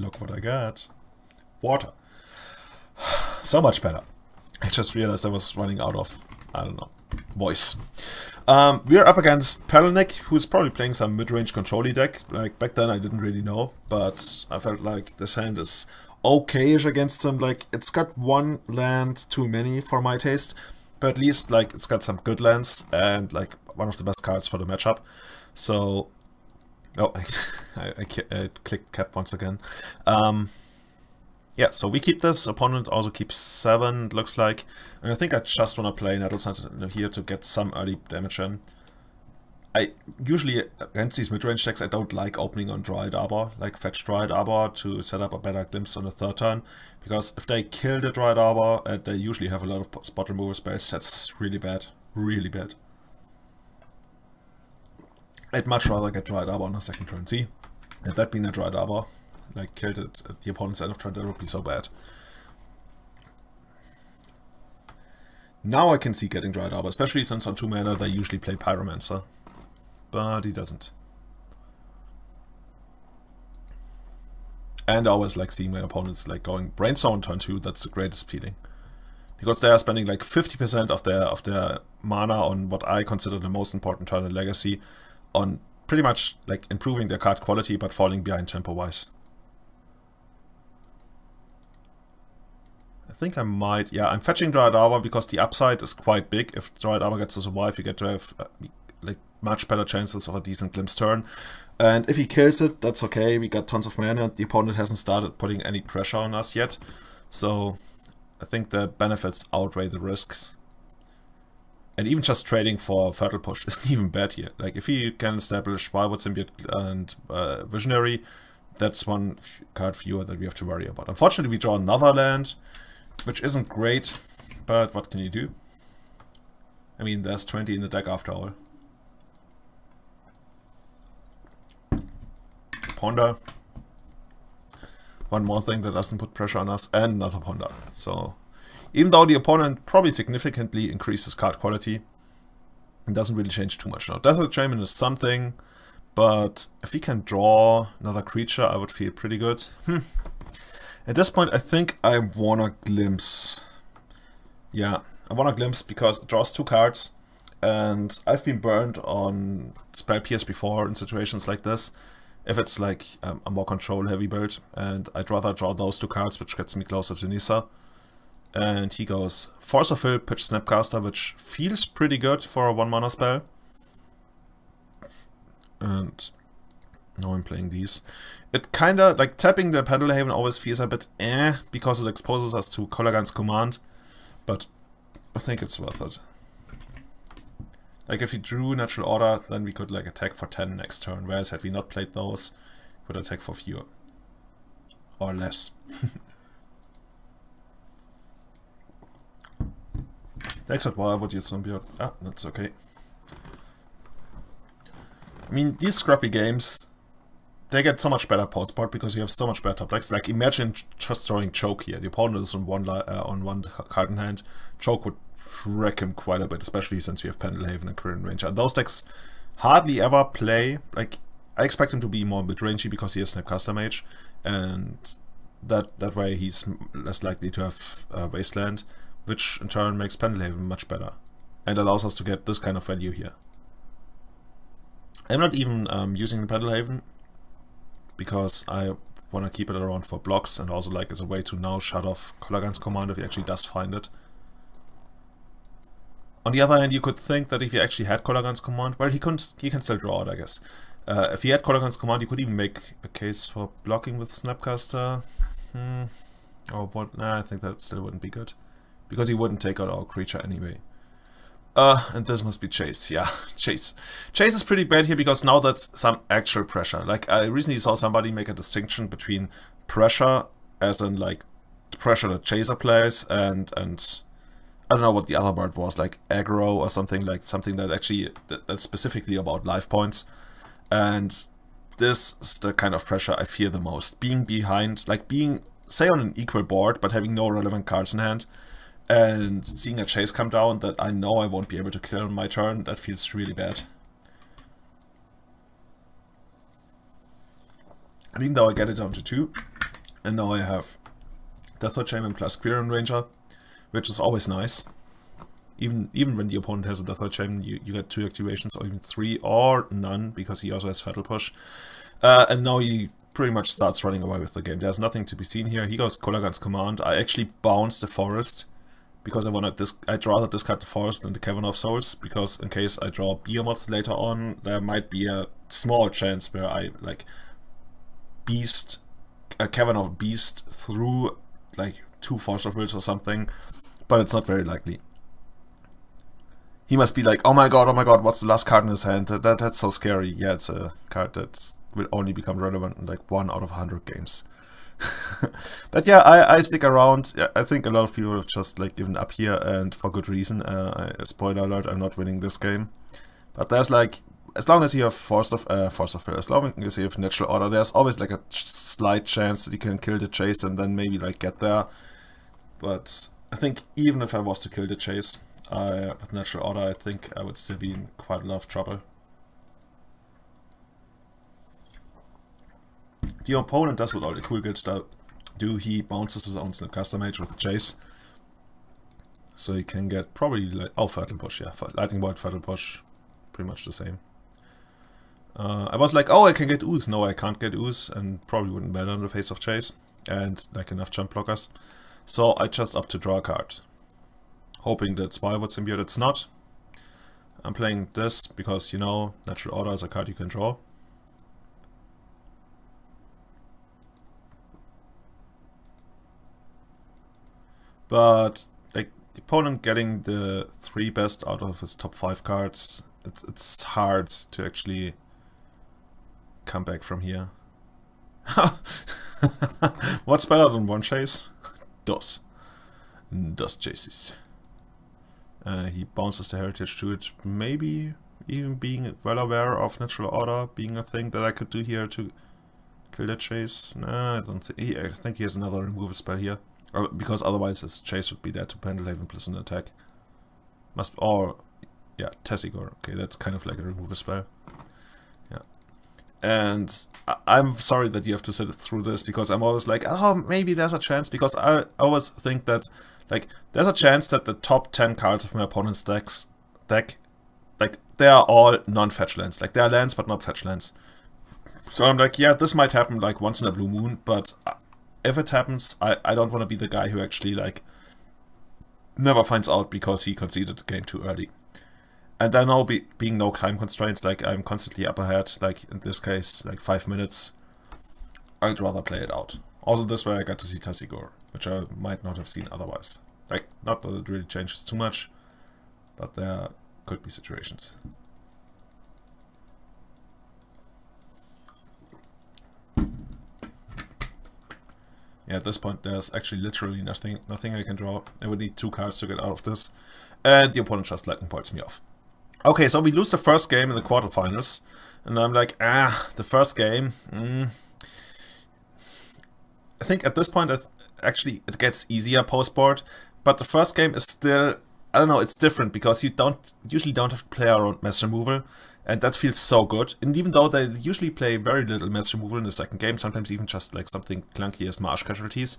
Look what I got. Water. So much better. I just realized I was running out of, I don't know, voice. We're up against Perelnik, who's probably playing some mid-range control-y deck. Like, back then I didn't really know, but I felt like this hand is okay-ish against him. Like, it's got one land too many for my taste, but at least, like, it's got some good lands and, like, one of the best cards for the matchup. So, oh, I clicked cap once again. Yeah, so we keep this. Opponent also keeps 7, looks like. And I think I just want to play Nettlesand here to get some early damage in. I usually, against these mid-range decks, I don't like opening on Dryad Arbor, like fetch Dryad Arbor to set up a better glimpse on the 3rd turn. Because if they kill the Dryad Arbor, they usually have a lot of spot removal space. That's really bad. Really bad. I'd much rather get Dryad Arbor on the 2nd turn. See? Had that been a Dryad Arbor, like killed it at the opponent's end of turn, that would be so bad. Now I can see getting Dryad Arbor, especially since on 2 mana they usually play Pyromancer. But he doesn't. And I always like seeing my opponents like going Brainstorm on turn 2, that's the greatest feeling. Because they are spending like 50% of their mana on what I consider the most important turn in Legacy, on pretty much like improving their card quality but falling behind tempo-wise. I think I might, yeah, I'm fetching Dryad Arbor because the upside is quite big. If Dryad Arbor gets to survive, you get to have like much better chances of a decent glimpse turn. And if he kills it, that's okay. We got tons of mana. The opponent hasn't started putting any pressure on us yet. So I think the benefits outweigh the risks. And even just trading for Fertile Push isn't even bad here. Like, if he can establish Wildwood Symbiote and Visionary, that's one card fewer that we have to worry about. Unfortunately, we draw another land, which isn't great, but what can you do? I mean, there's 20 in the deck after all. Ponder. One more thing that doesn't put pressure on us, and another Ponder. So, even though the opponent probably significantly increases card quality, it doesn't really change too much now. Desert Shaman is something, but if we can draw another creature, I would feel pretty good. At this point, I think I wanna glimpse. Yeah, I wanna glimpse because it draws 2 cards, and I've been burned on Spell Pierce before in situations like this. If it's like a more control-heavy build, and I'd rather draw those 2 cards, which gets me closer to Nissa. And he goes Force of Will, pitch Snapcaster, which feels pretty good for a 1 mana spell. And now I'm playing these. It kinda, like, tapping the Pendelhaven always feels a bit because it exposes us to Kolaghan's Command, but I think it's worth it. Like, if we drew Natural Order, then we could, like, attack for 10 next turn, whereas had we not played those, we would attack for fewer. Or less. Thanks at why I would use Symbiote. Ah, that's okay. I mean, these scrappy games, they get so much better post-board because you have so much better decks. Like, imagine just throwing Choke here. The opponent is on one card in hand. Choke would wreck him quite a bit, especially since we have Pendelhaven and Current Range. And those decks hardly ever play. Like, I expect him to be more mid-rangey because he has Snapcaster Mage, and that way he's less likely to have Wasteland, which in turn makes Pendelhaven much better and allows us to get this kind of value here. I'm not even using the Pendelhaven because I want to keep it around for blocks, and also like as a way to now shut off Kolaghan's Command if he actually does find it. On the other hand, you could think that if he actually had Kolaghan's Command, well, he can still draw it, I guess. If he had Kolaghan's Command, you could even make a case for blocking with Snapcaster. Or what? Nah, I think that still wouldn't be good, because he wouldn't take out our creature anyway. And this must be Chase, yeah, Chase. Chase is pretty bad here because now that's some actual pressure. Like, I recently saw somebody make a distinction between pressure, as in, like, the pressure that Chaser plays, and I don't know what the other word was, like aggro or something that actually, that's specifically about life points. And this is the kind of pressure I fear the most. Being behind, like being, say, on an equal board, but having no relevant cards in hand, and seeing a Chase come down that I know I won't be able to kill on my turn, that feels really bad. And even though I get it down to 2, And now I have Death Shaman plus Quirion Ranger, which is always nice. Even when the opponent has a Death Shaman, you get 2 activations, or even 3, or none, because he also has Fatal Push. And now he pretty much starts running away with the game. There's nothing to be seen here. He goes Kolagan's Command. I actually bounce the Forest, because I'd rather discard the Forest than the Cavern of Souls, because in case I draw Behemoth later on, there might be a small chance where I, like, a Cavern of Beast through, like, 2 Force of Wills or something, but it's not very likely. He must be like, oh my god, what's the last card in his hand? That's so scary. Yeah, it's a card that will only become relevant in like 1 out of 100 games. But yeah, I stick around. I think a lot of people have just like given up here, and for good reason. Spoiler alert, I'm not winning this game. But there's like, as long as you have Force of Will, as long as you have Natural Order, there's always like a slight chance that you can kill the chase and then maybe like get there. But I think even if I was to kill the chase, with Natural Order, I think I would still be in quite a lot of trouble. The opponent does what all the cool guilds do. He bounces his own Snapcaster Mage with Chase. So he can get probably like, oh, Fatal Push, yeah. Lightning Bolt, Fatal Push, pretty much the same. I was like, oh, I can get Ooze. No, I can't get Ooze, and probably wouldn't matter in the face of Chase. And like enough jump blockers. So I just opt to draw a card, hoping that Spire would symbiote. It's not. I'm playing this because, you know, Natural Order is a card you can draw. But like the opponent getting the 3 best out of his top 5 cards, it's hard to actually come back from here. What's better than 1 chase? Dos chases. He bounces the Heritage to it, maybe even being well aware of Natural Order being a thing that I could do here to kill the chase. Nah, I don't think. I think he has another removal spell here, because otherwise his chase would be there to Pendelhaven plus an attack. Yeah, Tessigor. Okay, that's kind of like a removal spell. Yeah. And I'm sorry that you have to sit through this, because I'm always like, oh, maybe there's a chance, because I always think that, like, there's a chance that the top 10 cards of my opponent's deck, like, they are all non-fetch lands. Like, they are lands, but not fetch lands. So I'm like, yeah, this might happen, like, once in a blue moon, but if it happens, I don't want to be the guy who actually, like, never finds out because he conceded the game too early. And then now being no time constraints, like, I'm constantly up ahead, like, in this case, like, 5 minutes, I'd rather play it out. Also, this way I got to see Tessigor, which I might not have seen otherwise. Like, not that it really changes too much, but there could be situations. Yeah, at this point there's actually literally nothing I can draw. I would need 2 cards to get out of this, and the opponent just lightning bolts me off. Okay, so we lose the first game in the quarterfinals, and I'm like, the first game. I think at this point, actually, it gets easier post-board, but the first game is still, I don't know, it's different, because you usually don't have to play around mass removal, and that feels so good. And even though they usually play very little mass removal in the second game, sometimes even just like something clunky as Marsh Casualties,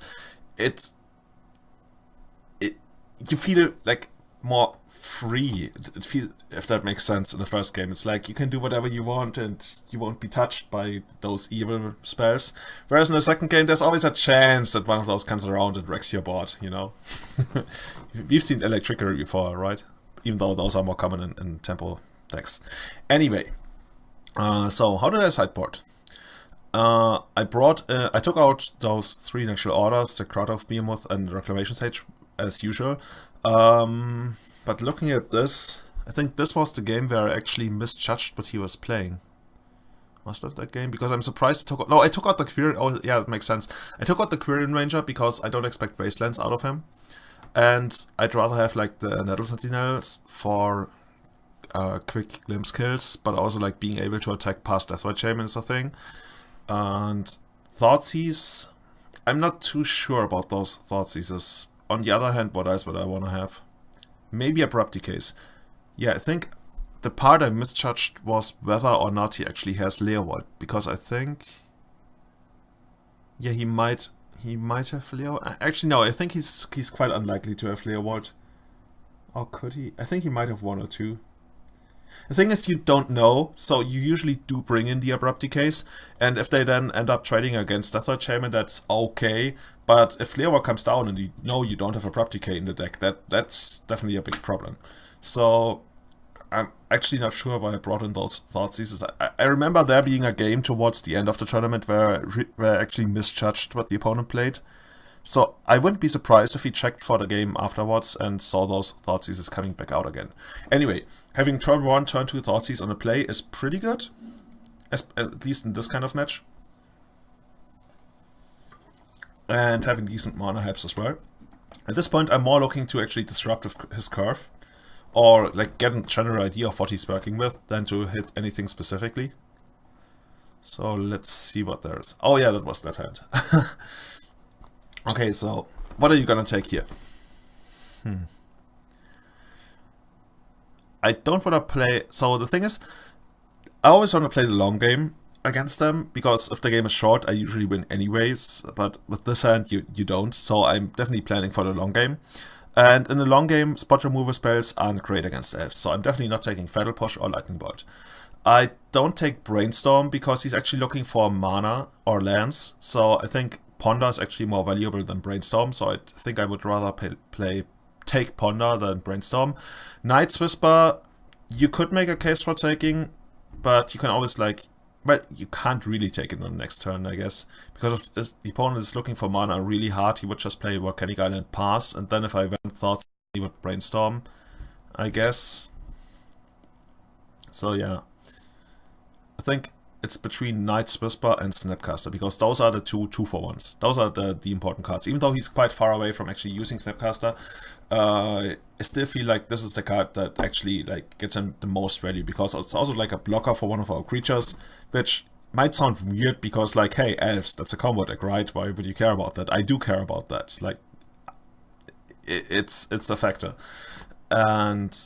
you feel like more free. It feels, if that makes sense, in the first game. It's like you can do whatever you want and you won't be touched by those evil spells. Whereas in the second game, there's always a chance that one of those comes around and wrecks your board, you know? We've seen Electricity before, right? Even though those are more common in tempo decks. Anyway, so how did I sideboard? I took out those 3 Natural Orders, the Crowd of Behemoth and Reclamation Sage, as usual. But looking at this, I think this was the game where I actually misjudged what he was playing. Was that game? Because I'm surprised I took out the Quirion. Oh, yeah, that makes sense. I took out the Quirion Ranger because I don't expect Wastelands out of him. And I'd rather have, like, the Nettle Sentinels for quick glimpse kills, but also, like, being able to attack past Deathwatch Shaman is a thing. And Thoughtseize, I'm not too sure about those Thoughtseizes. On the other hand, what else would I want to have? Maybe Abrupt Decays. Yeah, I think the part I misjudged was whether or not he actually has Leovold, because I think, yeah, he might He might have Flare. Actually, no. I think he's quite unlikely to have Flare Ward. Or could he? I think he might have one or two. The thing is, you don't know, so you usually do bring in the Abrupt Decays, and if they then end up trading against Deathwatch Shaman, that's okay. But if Flare Ward comes down and you know you don't have Abrupt Decay in the deck, that's definitely a big problem. So I'm actually not sure why I brought in those Thought Seizes. I remember there being a game towards the end of the tournament where I actually misjudged what the opponent played. So I wouldn't be surprised if he checked for the game afterwards and saw those Thought Seizes coming back out again. Anyway, having turn 1, turn 2 Thought Seize on a play is pretty good. At least in this kind of match. And having decent mana helps as well. At this point I'm more looking to actually disrupt his curve. Or like get a general idea of what he's working with than to hit anything specifically. So let's see what there is. Oh yeah, that was that hand. Okay, so what are you gonna take here? I don't want to play... So the thing is, I always want to play the long game against them, because if the game is short, I usually win anyways, but with this hand, you don't, so I'm definitely planning for the long game. And in the long game, spot removal spells aren't great against Elves, so I'm definitely not taking Fatal Push or Lightning Bolt. I don't take Brainstorm because he's actually looking for mana or lands, so I think Ponder is actually more valuable than Brainstorm, so I think I would rather take Ponder than Brainstorm. Night's Whisper, you could make a case for taking, but you can always like... Well, you can't really take it on the next turn, I guess. Because if the opponent is looking for mana really hard, he would just play Volcanic Island, pass, and then if I went Thought, he would Brainstorm, I guess. So yeah. I think it's between Night's Whisper and Snapcaster, because those are the two 2-for-1s. Those are the important cards. Even though he's quite far away from actually using Snapcaster, I still feel like this is the card that actually like gets him the most value, because it's also like a blocker for one of our creatures, which might sound weird because like, hey, Elves, that's a combo deck, right? Why would you care about that? I do care about that. Like, it's a factor. And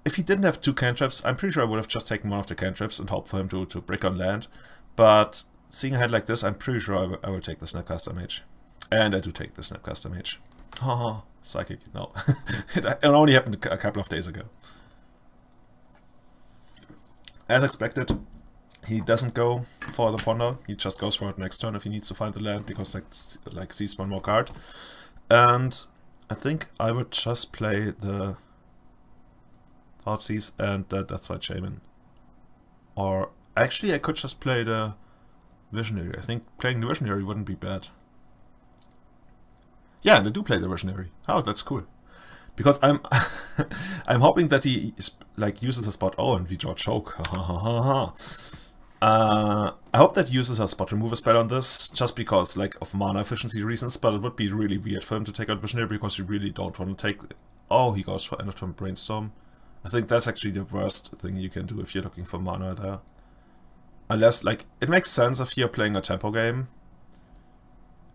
if he didn't have 2 cantrips, I'm pretty sure I would have just taken one of the cantrips and hoped for him to brick on land. But seeing a hand like this, I'm pretty sure I will take the Snapcaster Mage. And I do take the Snapcaster Mage. Haha, Psychic, no. It only happened a couple of days ago. As expected, he doesn't go for the Ponder. He just goes for it next turn if he needs to find the land, because like sees one more card. And I think I would just play the Thoughtseize and the Deathwatch Shaman. Or actually I could just play the Visionary. I think playing the Visionary wouldn't be bad. Yeah, and I do play the Visionary. Oh, that's cool. Because I'm I'm hoping that he like uses a spot. Oh, and we draw Choke. I hope that he uses a spot removal spell on this, just because like of mana efficiency reasons, but it would be really weird for him to take out Visionary, because you really don't want to take... Oh, he goes for end of turn Brainstorm. I think that's actually the worst thing you can do if you're looking for mana there. Unless, like, it makes sense if you're playing a tempo game.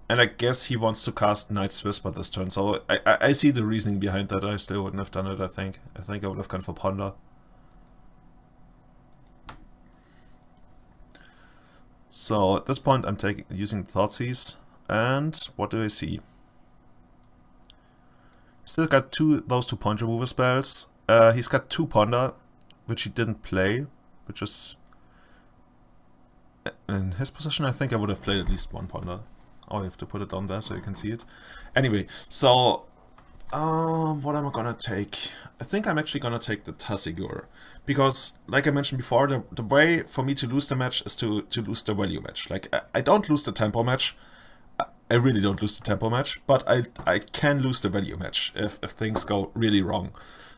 And I guess he wants to cast Night's Whisper this turn, so I see the reasoning behind that. I still wouldn't have done it, I think. I think I would have gone for Ponder. So at this point I'm using Thoughtseize, and what do I see? Still got those 2 point removal spells. He's got 2 Ponder, which he didn't play, which is... In his position, I think I would have played at least 1 Ponder. Oh, I have to put it down there so you can see it. Anyway, so... what am I gonna take? I think I'm actually gonna take the Tasigur. Because, like I mentioned before, the way for me to lose the match is to lose the value match. Like, I don't lose the tempo match. I really don't lose the tempo match, but I can lose the value match if things go really wrong.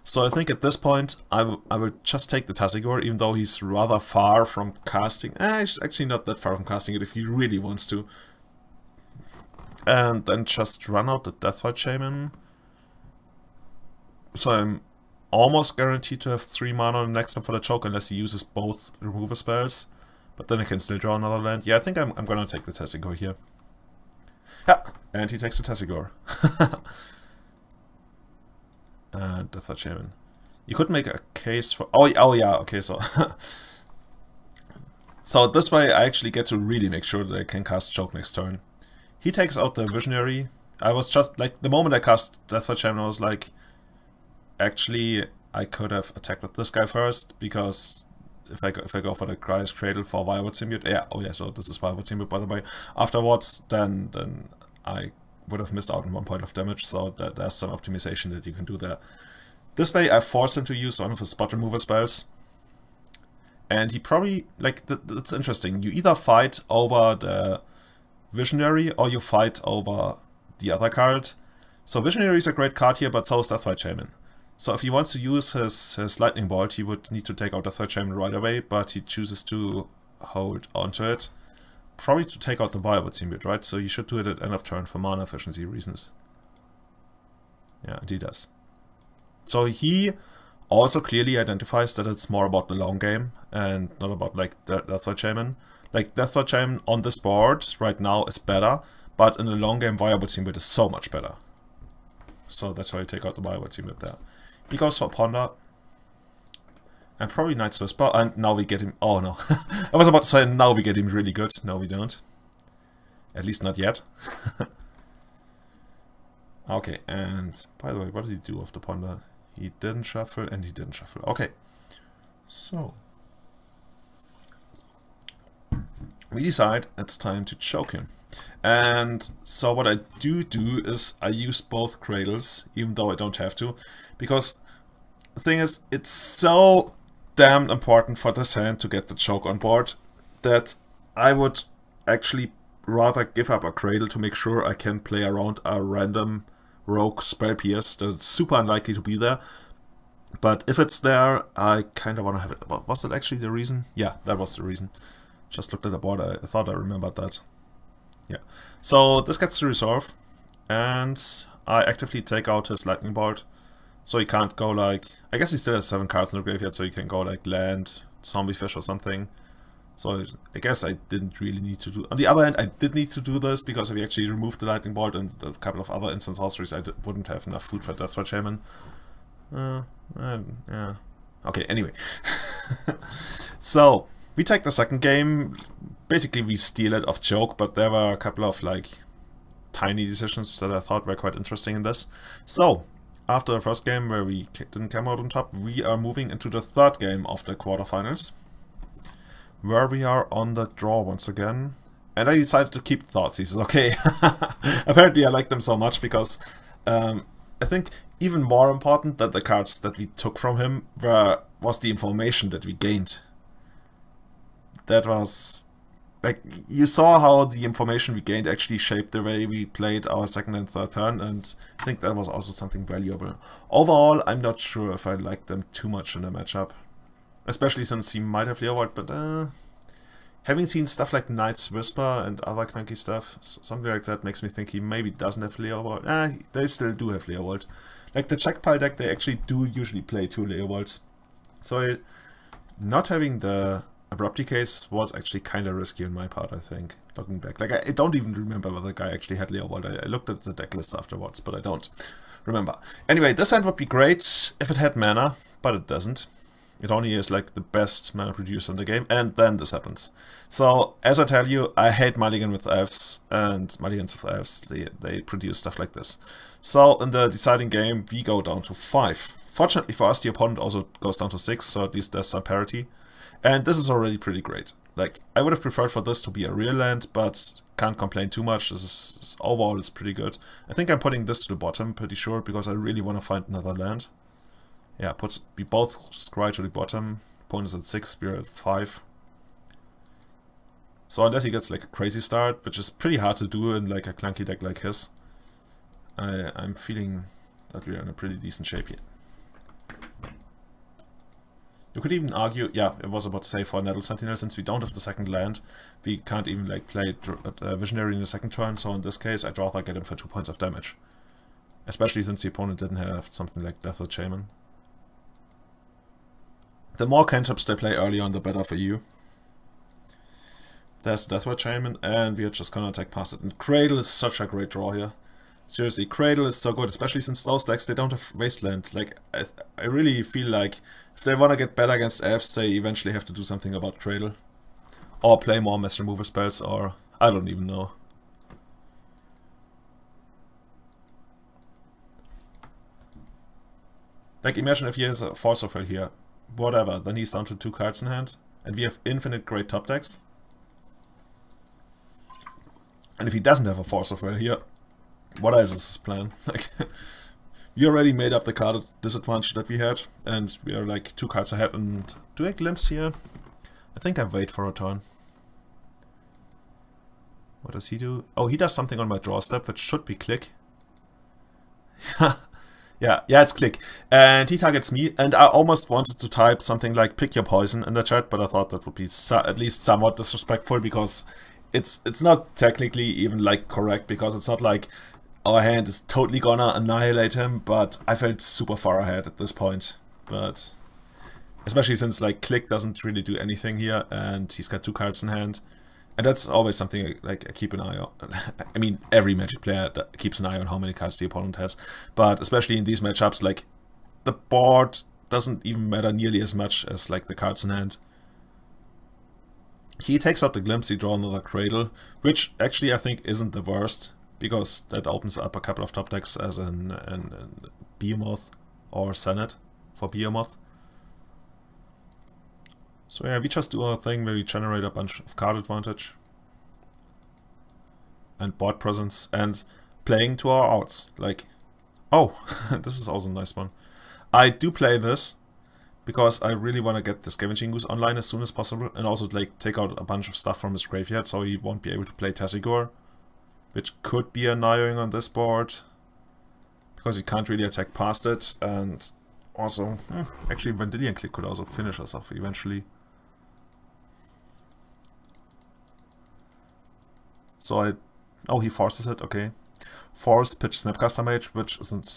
So I think at this point, I will just take the Tasigur, even though he's rather far from casting. He's actually not that far from casting it if he really wants to. And then just run out the Deathwatch Shaman. So I'm almost guaranteed to have 3 mana on the next turn for the choke, unless he uses both removal spells. But then I can still draw another land. Yeah, I think I'm gonna take the Tasigur here. Yeah, and he takes the Tasigur. And Deathwatch Shaman. You could make a case for... Oh yeah, okay, so... So this way I actually get to really make sure that I can cast Choke next turn. He takes out the Visionary. I was just, like, the moment I cast Death Champion, I was like, actually, I could have attacked with this guy first, because if I go for the Cry's Cradle for Violet Symbiote, yeah, oh yeah, so this is Violet Symbiote, by the way, afterwards, then I would have missed out on 1 point of damage, so there's some optimization that you can do there. This way, I forced him to use one of his spot removal spells, and he probably, like, it's interesting, you either fight over the Visionary, or you fight over the other card. So Visionary is a great card here, but so is Deathlight Shaman. So if he wants to use his Lightning Bolt, he would need to take out Deathlight Shaman right away, but he chooses to hold onto it. Probably to take out the Violet Symbiote, right? So you should do it at end of turn for mana efficiency reasons. Yeah, and he does. So he also clearly identifies that it's more about the long game, and not about, like, Deathlight Shaman. Like, Deathlight Shaman on this board right now is better, but in the long game, Violet Symbiote is so much better. So that's why I take out the Violet Symbiote there. He goes for Ponder. And probably Knight's Whisper, and now we get him... Oh no, I was about to say now we get him really good. No, we don't. At least not yet. Okay, and by the way, what did he do with the Ponder? He didn't shuffle, and he didn't shuffle. Okay, so... we decide it's time to choke him. And so what I do is I use both Cradles, even though I don't have to, because the thing is, it's so damn important for this hand to get the choke on board that I would actually rather give up a Cradle to make sure I can play around a random rogue Spell Pierce that's super unlikely to be there. But if it's there, I kind of want to have it. Was that actually the reason? Yeah, that was the reason. Just looked at the board, I thought I remembered that. Yeah. So this gets to resolve, and I actively take out his Lightning Bolt. So he can't go, like... I guess he still has 7 cards in the graveyard, so he can go, like, land, Zombie Fish or something. So I guess I didn't really need to do... On the other hand, I did need to do this, because if he actually removed the Lightning Bolt and a couple of other instant sorceries, I wouldn't have enough food for Deathlight Shaman. Yeah. Okay, anyway. So... we take the second game. Basically, we steal it off Choke, but there were a couple of, like, tiny decisions that I thought were quite interesting in this. So, after the first game where we didn't come out on top, we are moving into the third game of the quarterfinals, where we are on the draw once again. And I decided to keep Thoughtseizes. Okay, apparently I like them so much because I think even more important than the cards that we took from him was the information that we gained. That was, like, you saw how the information we gained actually shaped the way we played our second and third turn, and I think that was also something valuable. Overall, I'm not sure if I like them too much in a matchup, especially since he might have Leovold, but having seen stuff like Knight's Whisper and other clunky stuff, something like that makes me think he maybe doesn't have Leovold. They still do have Leovold. Like the check pile deck, they actually do usually play 2 Leovolds. So not having the Abrupt Decays was actually kind of risky on my part, I think, looking back. Like, I don't even remember whether the guy actually had Leovold. I looked at the deck list afterwards, but I don't remember. Anyway, this hand would be great if it had mana, but it doesn't. It only is, like, the best mana producer in the game, and then this happens. So, as I tell you, I hate Mulligan with Elves, and Mulligans with Elves, they produce stuff like this. So, in the deciding game, we go down to 5. Fortunately for us, the opponent also goes down to 6, so at least there's some parity. And this is already pretty great. Like, I would have preferred for this to be a real land, but can't complain too much. Overall, it's pretty good. I think I'm putting this to the bottom, pretty sure, because I really want to find another land. Yeah, we both scry to the bottom. Opponent's at 6, we're at 5. So unless he gets, like, a crazy start, which is pretty hard to do in, like, a clunky deck like his, I'm feeling that we're in a pretty decent shape here. You could even argue, yeah, I was about to say for Nettle Sentinel, since we don't have the second land, we can't even, like, play Visionary in the second turn, so in this case I'd rather get him for 2 points of damage. Especially since the opponent didn't have something like Death or Shaman. The more cantrips they play early on, the better for you. There's Deathward Shaman, and we are just gonna attack past it. And Cradle is such a great draw here. Seriously, Cradle is so good, especially since those decks, they don't have Wasteland. Like, I really feel like if they want to get better against Elves, they eventually have to do something about Cradle. Or play more Mass Removal spells, or I don't even know. Like, imagine if he has a Force of Will here. Whatever, then he's down to 2 cards in hand. And we have infinite great top decks. And if he doesn't have a Force of Will here, what else is his plan? Like, we already made up the card disadvantage that we had. And we are like 2 cards ahead. And do I glimpse here? I think I wait for a turn. What does he do? Oh, he does something on my draw step, which should be click. Yeah, it's click. And he targets me, and I almost wanted to type something like pick your poison in the chat, but I thought that would be at least somewhat disrespectful, because it's not technically even like correct, because it's not like our hand is totally gonna annihilate him, but I felt super far ahead at this point. But especially since like click doesn't really do anything here, and he's got 2 cards in hand. And that's always something like I keep an eye on. I mean, every Magic player keeps an eye on how many cards the opponent has. But especially in these matchups, like, the board doesn't even matter nearly as much as like the cards in hand. He takes out the Glimpse, he draws another Cradle, which actually I think isn't the worst, because that opens up a couple of top decks as in Behemoth or Senate for Behemoth. So yeah, we just do our thing where we generate a bunch of card advantage and board presence and playing to our outs. Like, oh, this is also a nice one. I do play this because I really want to get the Scavenging Goose online as soon as possible, and also like take out a bunch of stuff from his graveyard so he won't be able to play Tazigor, which could be annoying on this board because he can't really attack past it. And also, actually Vendilion Click could also finish us off eventually. So oh, he forces it, okay. Force pitch Snapcaster Mage, which isn't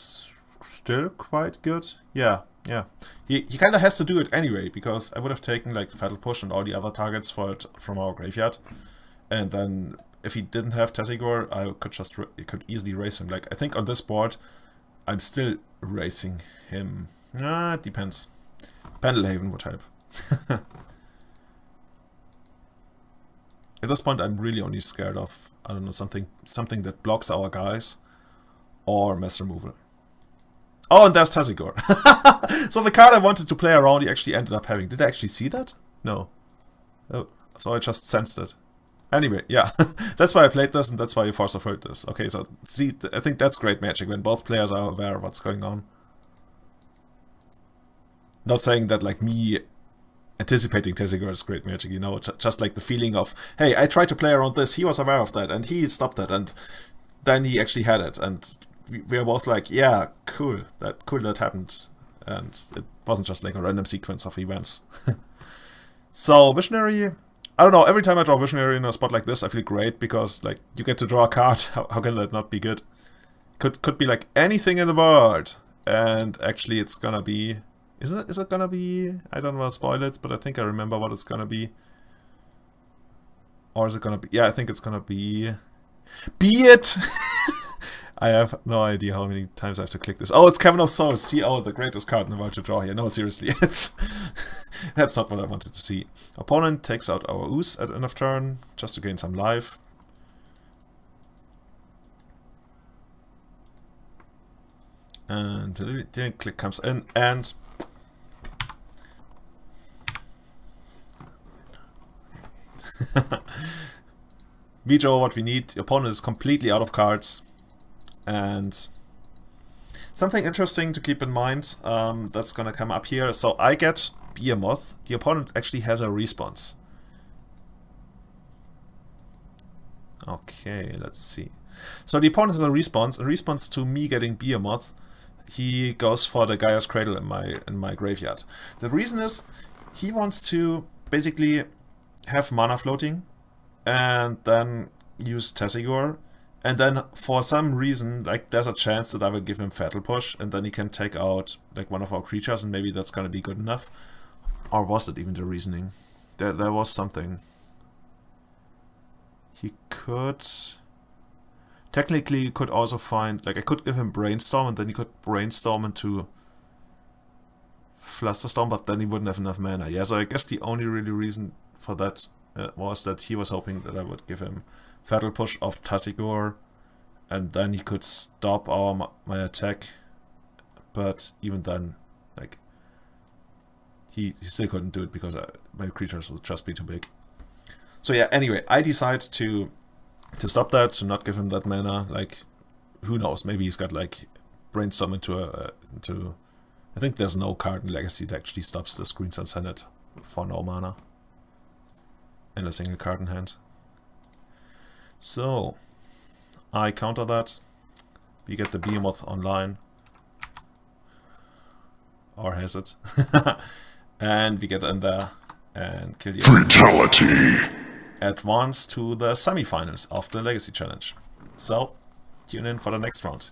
still quite good. Yeah. He kind of has to do it anyway, because I would have taken like the Fatal Push and all the other targets for it from our graveyard. And then if he didn't have Tazigor, I could easily race him. Like, I think on this board, I'm still racing him. It depends. Pendelhaven would help. At this point, I'm really only scared of, I don't know, something that blocks our guys, or mass removal. Oh, and there's Tazigor. So the card I wanted to play around, he actually ended up having. Did I actually see that? No. Oh, so I just sensed it. Anyway, yeah, that's why I played this, and that's why you Force of Will this. Okay, so see, I think that's great Magic, when both players are aware of what's going on. Not saying that, like, me anticipating Tazigor is great Magic, you know, just like the feeling of, hey, I tried to play around this, he was aware of that, and he stopped it, and then he actually had it, and we were both like, yeah, cool that happened, and it wasn't just like a random sequence of events. So, Visionary, I don't know, every time I draw Visionary in a spot like this, I feel great, because, like, you get to draw a card, how can that not be good? Could be, like, anything in the world, and actually it's gonna be... Is it gonna be... I don't want to spoil it, but I think I remember what it's gonna be. Or is it gonna be... Yeah, I think it's gonna be... Be it! I have no idea how many times I have to click this. Oh, it's Cavern of Souls. See, oh, the greatest card in the world to draw here. No, seriously, that's not what I wanted to see. Opponent takes out our Ooze at end of turn, just to gain some life. And the click comes in, and... we draw what we need. The opponent is completely out of cards. And something interesting to keep in mind that's gonna come up here. So I get Behemoth. The opponent actually has a response. Okay, let's see. So the opponent has a response. In response to me getting Behemoth, he goes for the Gaia's Cradle in my graveyard. The reason is he wants to basically have mana floating and then use Tazigor. And then, for some reason, like, there's a chance that I will give him Fatal Push, and then he can take out, like, one of our creatures, and maybe that's gonna be good enough. Or was it even the reasoning? There was something. He could... Technically, he could also find... Like, I could give him Brainstorm, and then he could Brainstorm into Flusterstorm, but then he wouldn't have enough mana. Yeah, so I guess the only really reason for that was that he was hoping that I would give him Fatal Push of Tazigor, and then he could stop my attack, but even then, he still couldn't do it because my creatures would just be too big. So yeah, anyway, I decide to stop that, to not give him that mana. Like, who knows? Maybe he's got like brainstorm into I think there's no card in Legacy that actually stops the Screen Cell Senate for no mana and a single card in hand. So I counter that. We get the Behemoth online. Or has it? And we get in there and kill you. Fatality! Advance to the semifinals of the Legacy Challenge. So, tune in for the next round.